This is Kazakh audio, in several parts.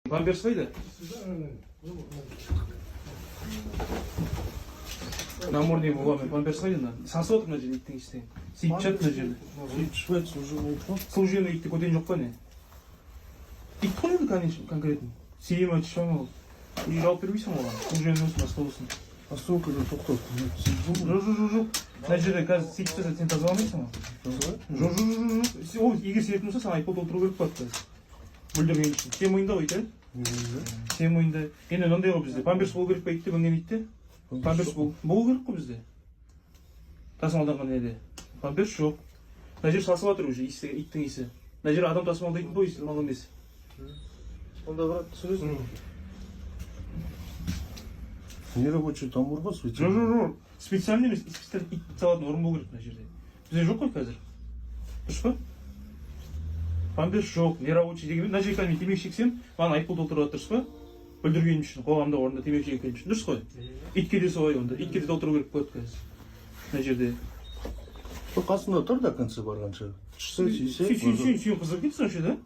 Памперс қайда? Намордный боламын. Памперс қайда? Сасып отыр мына жерде иттің істеген. Сиіп жатыр мына жерде. Сиіп түшпейді, служебный итті көтен жоқ па не? Ит қой енді конкретно. Сиема түшпей ма ол? Үй жауап бермейсің оған. Служебный болсын, басқа болсын. Остановкадан тоқтап. Жоқ. Мына жерде қазір сиіп жатса сен тазаламайсың ба? Жоқ. Ол егер себеп болса саған айыппұл толтыру керек болады қазір. Бүлдірген үшін. Сен мойында ғой, иә? Сен мойында. Енді мынандай ғой бізде. Памперс болу керек па итте, мінген итте? Памперс болу керек қой бізде. Тасымалданған неде. Памперс жоқ. Мына жер сасып жатыр уже, иттің иісі. Мына жер адам тасымалдайтын той мал емес. Онда брат, түсіресің? Не рабочий тамбур ба? Жоқ. Специальный емес, специально ит салатын орын болу керек мына жерде. Бізде жоқ қой қазір. Дұрыс па? Памперс жоқ, не рабочий деген. Мына жерге мен темекі шексем, маған айыппұл толтырып жатыр, дұрыс па? Бүлдіргенім үшін, қоғамда орында темекі шеккенім үшін, дұрыс қой? Итке де солай онда, итке де толтыру керек болады қазір. Мына жерде. Қасында тұр да конце барғанша. Шықса, сүйсе. Сүйін қызық кетсің өше, да?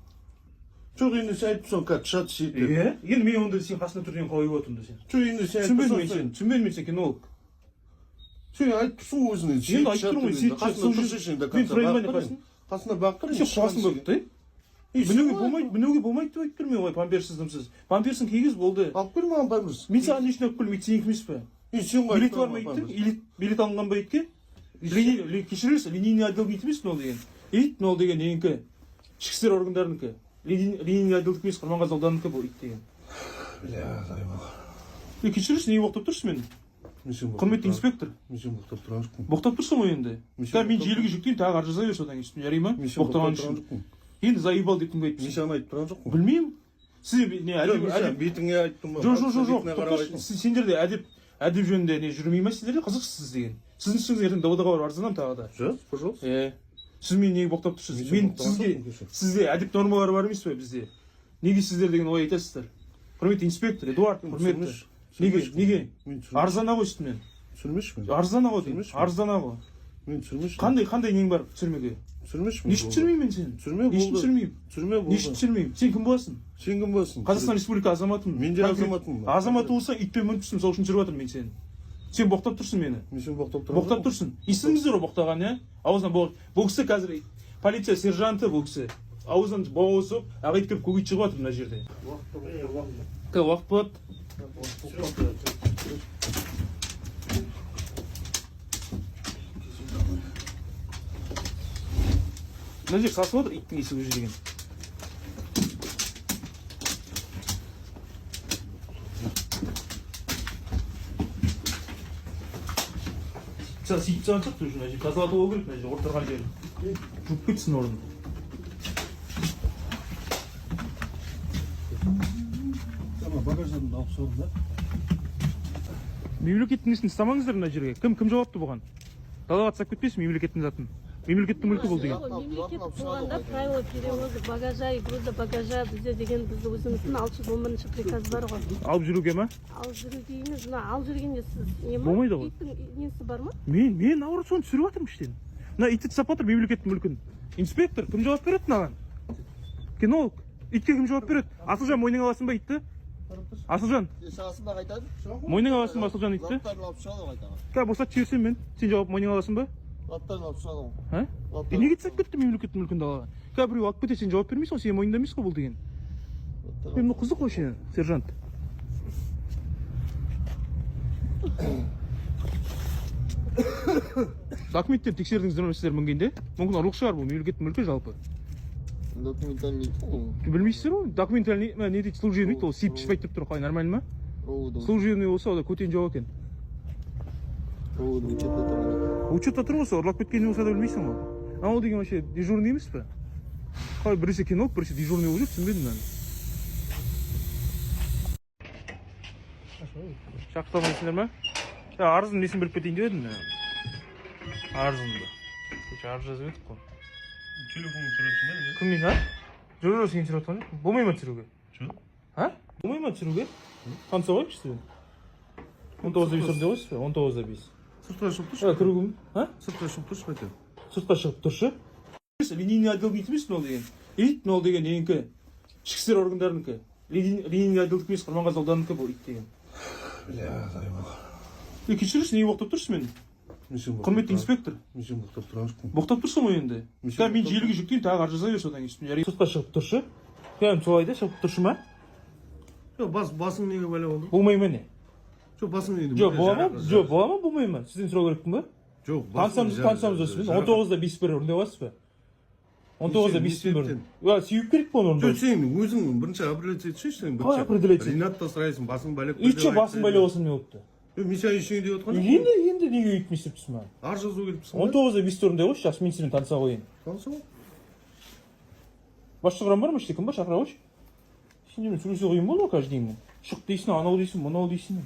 Жоқ, енді сен айтып соң, кәт шат сүйет деп. Иә? Енді мен онда сен қасында тұрден қалай отырмын да сен? Жоқ, енді сен айтып соң. Түсінбедім мен сен кинолог. Сен айтып соң өзіне. Енді айтып тұрмын ғой, сен қасында бақтыр. Сен қасың болып тұр. Мінуге болмайды деп айтып тұрмын ғой, памперсіз дымсыз. Памперсің кигіз болды. Алып кел маған памперс. Мен саған не үшін алып келмейді, сенікі емес пе? Билеті бар ма иттің? Билет алынған ба итке? Кешірерсің, линейный отдел ит емес ол деген. Ит ол деген ненікі? Ішкі істер органдарынікі. Линейный отдел емес, Құрманғазы ауданыныкі бұл ит деген. Бля, дай бол. Кешірерсің, неге боқтап тұрсың мені? Құрметті инспектор. Мен сен боқтап тұрған жоқпын. Боқтап тұрсың ғой енді. Мен желіге жүктейін, тағы ар жаза берші одан кейін. Жарай ма? Боқтаған үшін. Енді заебал деп кімге айтып мен саған айтып тұрған жоқпын. Білмеймін. Сіз не әдеп бетіңе айттым ба? Жоқ. Сендерде әдеп жөнінде не жүрмей ма сіздерде? Қызықсыз деген. Сіздің үстіңізге ертең даудаға барып арызданамын тағы да. Жоқ, пожалуйста. Сіз мені неге боқтап тұрсыз? Мен сізде әдеп нормалары бар емес пе бізде? Неге сіздер деген ой айтасыздар? Құрметті инспектор, Эдуард, құрметті. Неге? Арзана ғой үстімен. Түсірмешпін. Арзана ғой деймін. Арзана ғой. Мен түсірмешпін. Қандай нең бар түсірмеге? Түсірмешпін. Не үшін түсірмеймін мен сені? Түсірме болды. Не үшін түсірмеймін? Түсірме болды. Не үшін түсірмеймін? Сен кім боласың? Сен кім боласың? Қазақстан Республика азаматымын. Мен де азаматымын. Азамат болсаң итпен мініп тұрсың, сол үшін жүріп жатырмын мен сені. Сен боқтап тұрсың мені. Мен сен боқтап тұрмын. Боқтап тұрсың. Естідіңіздер ғой боқтаған, иә? Аузынан бұл кісі қазір полиция сержанты бұл кісі. Аузынан боғысып, ақ ит кіріп көк ит шығып жатыр мына жерде. Уақыт болады. Мына жер сасып отыр, иттің иісі өзі деген. Сиіп саған шықты уже, мына жер тазалату болу керек, мына жер отырған жері. Жуып кетсін орын. Багаждан алып соғым да. Мемлекеттің ісін ұстамаңыздар мына жерге. Кім жауапты бұған? Далаға тастап кетпесін мемлекеттің затын. Мемлекеттің мүлкі бұл деген. Мемлекет болғанда правила перевоза багажа и груза багажа бізде деген бізді өзіміздің 611 приказ бар ғой. Алып жүруге ма? Алып жүруге емес, мына алып жүргенде сіз не ма? Болмайды ғой. Иттің несі бар ма? Мен наоборот соны түсіріп жатырмын іштен. Мына итті тастап жатыр мемлекеттің мүлкін. Инспектор, кім жауап береді мынаған? Кинолог. Итке кім жауап береді? Асылжан, мойныңа аласың ба итті? Асылжан. Шағасын ба қайтады? Мойныңа аласың ба Асылжан итті? Лаптарын алып шығады қайтаға. Қа босат жіберсем мен. Сен жауап мойныңа аласың ба? Лаптарын алып шығады. Ха? Неге тастап кетті мемлекеттің мүлкін далаға? Қа біреу алып кетсе сен жауап бермейсің ғой, сенің мойныңда емес қой бұл деген. Мен бұл қызық қой сен, сержант. Документтер тексердіңіздер ме сіздер мінгенде? Мүмкін ұрлық шығар бұл мемлекеттің мүлкі жалпы. Документальный фон. Білмейсіздер ғой? Документальный не дейді, служебный ол сиіп түшпейді деп тұр, қалай нормально ма? Служебный болса ол да көтен жауап екен. Учетта тұр болса, ұрлап кеткені болса да білмейсің ғой. Ол деген вообще дежурный емес пе? Қалай біресе кинолог, біресе дежурный болып жүр, түсінбедім мен. Шақыртамайсыңдар ма? Арызын несін беріп кетейін деп едім. Арызымды. Арыз жазып едік қой. Телефонын түсіресің ба? Кіммен, а? Жүрер сен түсіріп жатқан жоқ? Болмай ма түсіруге? Жоқ. А? Болмай ма түсіруге? Қанша қойып сізден? 19-да 5 орында қойсыз ба? 19-да 5. Сыртқа шығып тұршы. Кіруге ма? Сыртқа шығып тұршы қайтады. Сыртқа шығып тұршы. Линейный отдел ит емес ол деген. Ит ол деген ненікі. Ішкі істер органдарынікі. Ленин айдылдық емес, Құрманғазы ауданынікі бұл ит деген. Бля, зайбал. Кешіріңіз, неге боқтап тұрсыз мені? Құрметті инспектор. Мен боқтап тұрған жоқпын. Боқтап тұрсың ғой енді. Мен желіге жүктейін, тағы арыз жаза берші одан кейін. Сотқа шығып тұршы. Кәдім солай да шығып тұршы ма? Жоқ, басың неге бәле болды? Болмай ма не? Жоқ, басың неге? Жоқ, бола ма, болмай ма? Сізден сұрау керекпін ба? Жоқ, танысамыз осымен. 19-да 5 бір орындай аласыз ба? 19-да 5 бір. Сүйіп керек пе оны? Жоқ, сен өзің бірінші определять етші. Қалай определять? Ринатта сұрайсың, басың бәлек. Итше басын байлап алсын не болыпты? Мен сен ештеңе деп отқан Енді неге үйтіп істеп тұрсың маған? ар жазу келіпсің. 19-да 5 орындай қойшы, жас мен сені таныса қояйын. Таныса ғой. Басшы құрам бар ма, кім бар, шақыра қойшы. Сендермен сөйлесе қойын болды ма каждый день? Шық дейсің, анау дейсің, мынау дейсің.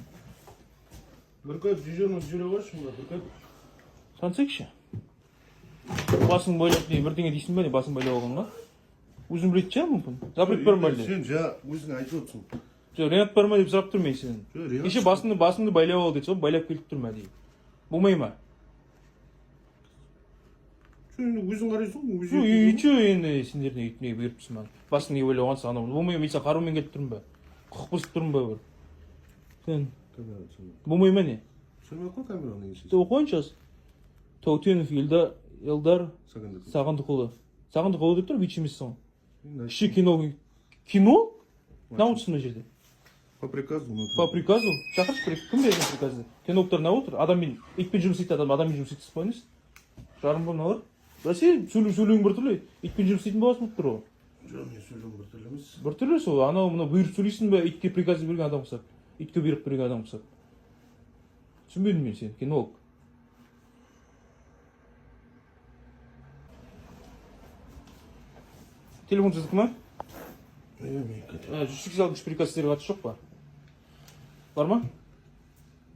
Бір кат жүре қойшы мұнда, бір кат. Танысайықшы. Басың байлап не, бірдеңе дейсің бе не, басың байлап алғанға? Өзің білетін шығар мүмкін. Запрет бар ма әлде? Сен жа өзің айтып отырсың. Жоқ, Ренат бар ма деп сұрап тұрмын мен сенен. Кеше басыңды байлап ал деді, байлап келіп тұрмын әдейі. Болмай ма? Өзің қарайсың ғой, өзің. Үйче енді сендердің үйтіне бұйырыпсың маған. Басың не ойлап алғансың анау. Болмай ма, мен саған қарумен келіп тұрмын ба? Құқық бұзып тұрмын ба бір? Сен болмай ма не? Сөнмей қой камераны ешесі. Оқойын жаз. Таутенов Елдар Сағындықұлы. Сағындықұлы деп тұр, вич емессің ғой. Кіші кино? Научсың мына жерде. По приказу. По приказу? Шақыршы, кім берген приказды? Кинологтар не отыр? Адаммен, итпен жұмыс істейтін адам, адаммен жұмыс істейтін қойыңыз. Жарым болын алар. Бәсе, сөйлеуің бір түрлі, итпен жұмыс істейтін боласың болып тұр ғой. Жоқ, мен сөйлеуім бір түрлі емес. Бір түрлі сол, анау мына бұйырып сөйлейсің бе, итке приказды берген адам құсап. Итке бұйрық берген адам құсап. Түсінбедім мен сен, кинолог. Телефон сіздікі ма? 186 приказ қатысы жоқ па? Бар ма?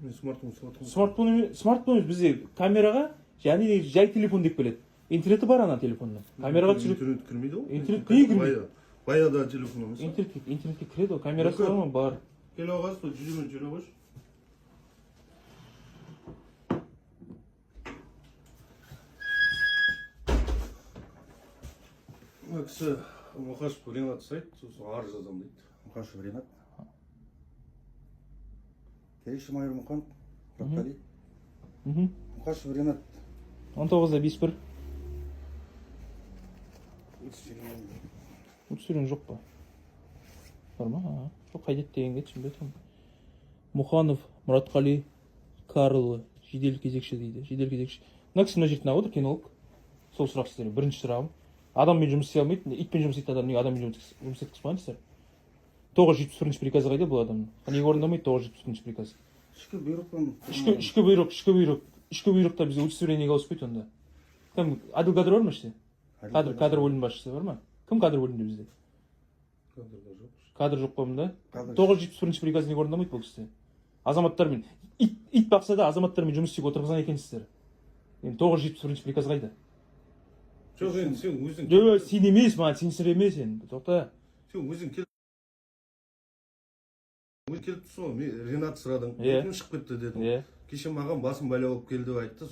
Мен смартфон. Смартфон емес, бізде камераға және жай телефон деп келеді. Интернеті бар ана телефонда. Камераға түсіріп. Интернет кірмейді ғой? Интернет неге кірмейді? Баяда телефон емес. Интернетке кіреді ғой, камерасы бар ма? Бар. Келе алғасыз, жүре қойшы. Мына кісі Мұқашев Ренат сайт, сосын ар жазам дейді. Мұқашев Ренат. Келеші майор Мұқан, Рақали. Мұқашев Ренат. 19-да 5-1. Өтсірен жоқ па? Бар ма? Жоқ, қайдет дегенге түсінбей тұрмын. Мұханов Мұратқали Карлы, жедел кезекші дейді. Жедел кезекші. Мына кісі мына жерде отыр, кинолог. Сол сұрақ сіздер. Бірінші сұрағым. Адаммен жұмыс істей алмайды, итпен жұмыс істейтін адам неге адаммен жұмыс еткізіп қойғансыздар? 971-ші приказы қайда бұл адамның? Неге орындамайды 971-ші приказ? Ішкі бұйрықпен. Ішкі бұйрықта бізде удостоверениеге ауыспайды онда. Кім Адыл Кадыр бар ма іште? Кадр бөлім басшысы бар ма? Кім кадр бөлімде бізде? Кадр жоқ па мұнда? 971-ші приказ неге орындамайды бұл кісі? Азаматтармен ит бақса да азаматтармен жұмыс істеп отырғызған екенсіздер. Енді 971-ші приказ қайда? Жоқ, енді сен өзің... Жоқ, сен емес, маған сенсіреме сен. Тоқта. Сен өзің келіп тұрсың ғой, мен Ренат сұрадың, өтінім шығып кетті дедім. Кеше маған басым байлап келді деп айтты.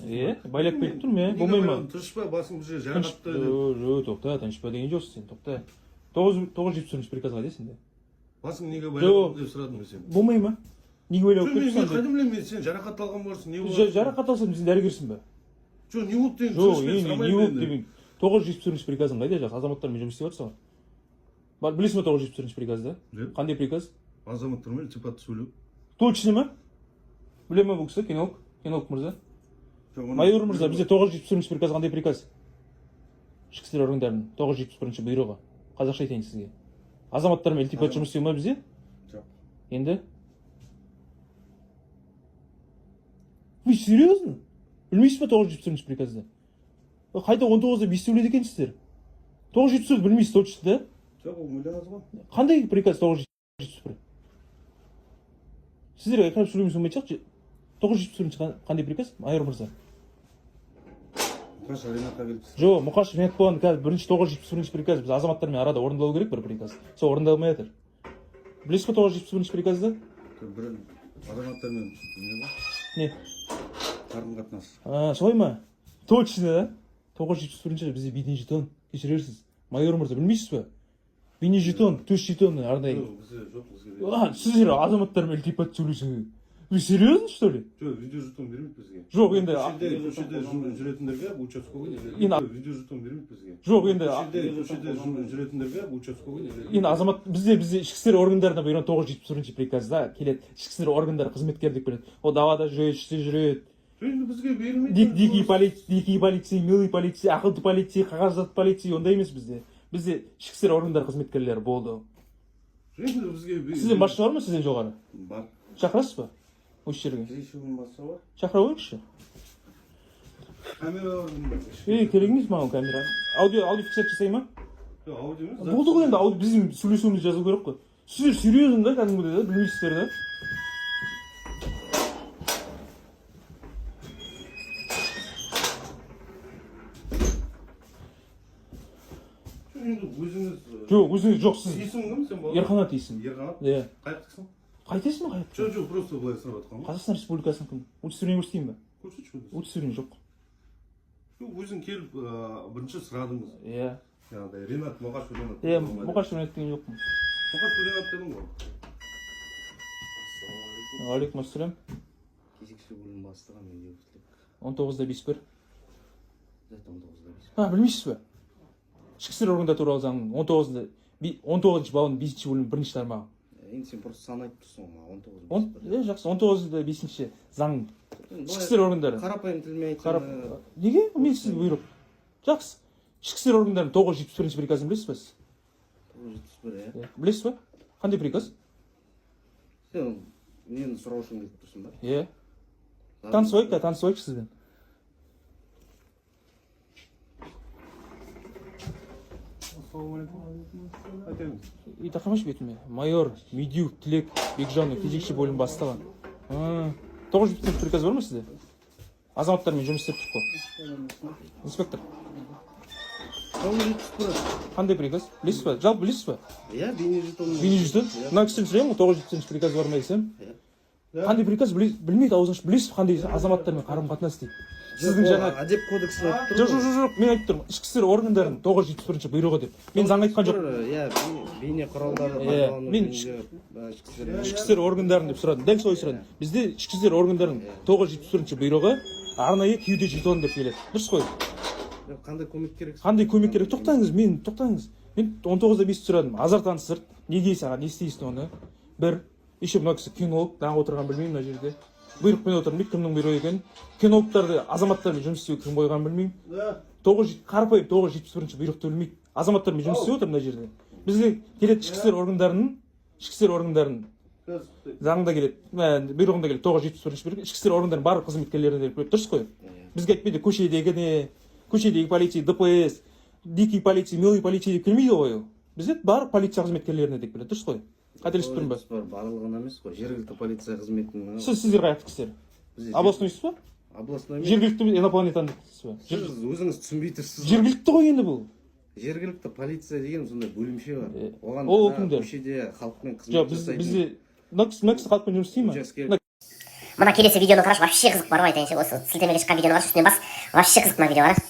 Байлап келіп тұрмын, болмай ма? Тыныш па, басым бір жер жарақатты деп. Жоқ, тоқта, тыныш па деген жоқсың сен, тоқта. 971-ші приказ қайда сенде? Басың неге байлап деп сұрадым мен сен. Болмай ма? Неге байлап келіп тұрсың? Мен қайда білемін, мен сен жарақат алған боларсың, не болады? Жарақат алсам сен дәрігерсің ба? Жоқ, не болды деген жоқ, не болды деген 971-ші приказың қайда жас азаматтармен жұмыс істеп жатсың ғой. Білесің ба 971-ші приказды? Қандай приказ? Азаматтармен типа сөйлеу. Точно ма? Біле ма бұл кісі, кинолог мырза? Майор мырза, бізде 971-ші приказ қандай приказ? Ішкі істер органдарының 971-ші бұйрығы. Қазақша айтайын сізге. Азаматтармен ілтипат жұмыс істеу ма бізде? Жоқ. Енді? Вы серьезно? Білмейсіз ба 971-ші приказды? Қайда 19-да 5 сөйледі екенсіздер? 971 білмейсіз точно, да? Жоқ, ол мүлден аз ғой. Қандай приказ 971? Сіздер айқайлап сөйлемей болмайтын шығар. 971 қандай приказ? Майор мырза. Мұқашев Ренатқа келіпсіз. Жоқ, Мұқашев Ренат болған қазір бірінші 971 приказ біз азаматтармен арада орындалу керек бір приказ. Сол орындалмай жатыр. Білесіз ба 971 приказды? Бір азаматтармен не? Қарым-қатынас. Солай ма? Точно, да? 971 бізде бейтінші тон. Кешірерсіз. Майор мырза, білмейсіз ба? бейне жетон, төс жетоны арнайы. Бізде жоқ, бізге. Сіздер азаматтармен ілтипат сөйлесіңіз. Вы серьезно, что ли? Жоқ, видео жетон бермейді бізге. Жоқ, енді Көшеде жүретіндерге участковый видео жетон бермейді бізге. жоқ, енді Көшеде жүретіндерге участковый. енді азамат бізде ішкі істер органдарына бұйран 971 приказда келеді. Ішкі істер органдары қызметкер деп келеді. О далада жүреді, іште жүреді. Енді бізге бермейді. Дикий полиция, милый полиция, ақылды полиция, қағазат полиция, ондай емес бізде. Бізде ішкі істер органдары қызметкерлері болды. Енді бізге Сізден басшы бар ма, сізден жоғары? бар. Шақырасыз ба? Осы жерге. Кезекшінің басы бар. Шақыра қойыңызшы. Камера бар. Керек емес маған камера. Аудио фиксация жасай ма? Жоқ, аудио емес. Болды ғой енді, біздің сөйлесуімізді жазу керек қой. Сіздер серьезно да, кәдімгідей да, білмейсіздер да. Енді өзіңіз. Жоқ, өзіңіз жоқ, сіз. Есімің кім сен бала? Ерқанат есім. Ерқанат? Иә. Қайттықсың? Қайтесің ба қайт? Жоқ, просто былай сұрап жатқанмын. Қазақстан Республикасының кім? Удостоверение көрсетейін ба? Көрсетші. Удостоверение жоқ. Өзің келіп бірінші сұрадыңыз. Иә. Жаңағыдай Ренат Мұқашев Ренат. Иә, Мұқашев Ренат деген жоқпын. Мұқашев Ренат дедің ғой. Алейкум ассалам. Кезекші бөлім бастығы мен 19-да 5-1. 19-да 5. Білмейсіз бе? Ішкі істер органдары туралы заңның 19-шы бабының 5-ші бөлімі 1-ші тармағы. Енді сен просто сан айтып тұрсың ғой, 19-да 5. Жақсы, 19-да 5-ші заң. Ішкі істер органдары. Қарапайым тілмен айтсаң. Неге? Мен сіз бұйрық. Жақсы. Ішкі істер органдарының 971 приказын білесіз бе сіз? 971, иә. Білесіз бе? Қандай приказ? Сен нені сұрау үшін келіп тұрсың ба? Иә. Танысып сізден. И тақамаш бетіме. Майор Медюк Тілек Бекжанов кезекші бөлім бастығы. 971 приказ бар ма сізде? Азаматтармен жұмыс істеп тұрып қой. Инспектор. Қандай приказ? Білесіз ба? Жалпы білесіз ба? Иә, бейнежетон. Бейнежетон? Мына кісіден сұрайын, 971 приказ бар ма десем? Қандай приказ білмейді, аузын ашып. Білесіз қандай азаматтармен қарым-қатынас дейді? Сіздің жаңа әдеп кодексін айтып тұр. Жоқ, мен айтып тұрмын. Ішкі істер органдарының 971 бұйрығы деп. Мен заң айтқан жоқ. Иә, бейне құралдары пайдалану. Мен ішкі істер органдарын деп сұрадым. Дәл солай сұрадым. Бізде ішкі істер органдарының 971 бұйрығы арнайы кеуде жетон деп келеді. Дұрыс қой. Қандай көмек керек? Қандай көмек керек? Тоқтаңыз. Мен 19-да 5 сұрадым. Азартан сырт. Неге саған не істейсің оны? Бір. Еще мына кісі кинолог, неғып отырған білмеймін мына жерде. Бұйрықпен отырмын, кімнің бұйрығы екен. Кинологтарды азаматтармен жұмыс істеуге кім қойған білмеймін. Қарапайым 971 бұйрықты білмейді. Азаматтармен жұмыс істеп отыр мына жерде. Бізге келеді ішкі істер органдарының заңында келеді, бұйрығында келеді 971 бұйрық. Ішкі істер органдарының барлық қызметкерлеріне деп келеді. Дұрыс қой? Бізге айтпайды көшедегі полиция, ДПС, дикий полиция, милый полиция деп келмейді ғой. Бізде барлық полиция қызметкерлеріне деп келеді. Дұрыс қой? Қателесіп тұрмын ба? Барлығына емес қой, жергілікті полиция қызметінің. Сіздер қай жақтыкісіздер? Областнойсыз ба? Областной емес. Жергілікті инопланетандықсыз ба? Сіз өзіңіз түсінбей тұрсыз. Жергілікті ғой енді бұл. Жергілікті полиция деген сондай бөлімше бар. Оған ол кімдер? көшеде халықпен Жоқ, қызмет жасайтын. бізде мына кісі халықпен жұмыс істей ма? Мына келесі видеоны қарашы, вообще қызық бар ғой айтайыншы. Осы сілтемеге шыққан видеоны қарашы, үстінен бас. Вообще қызық мына видео, қара.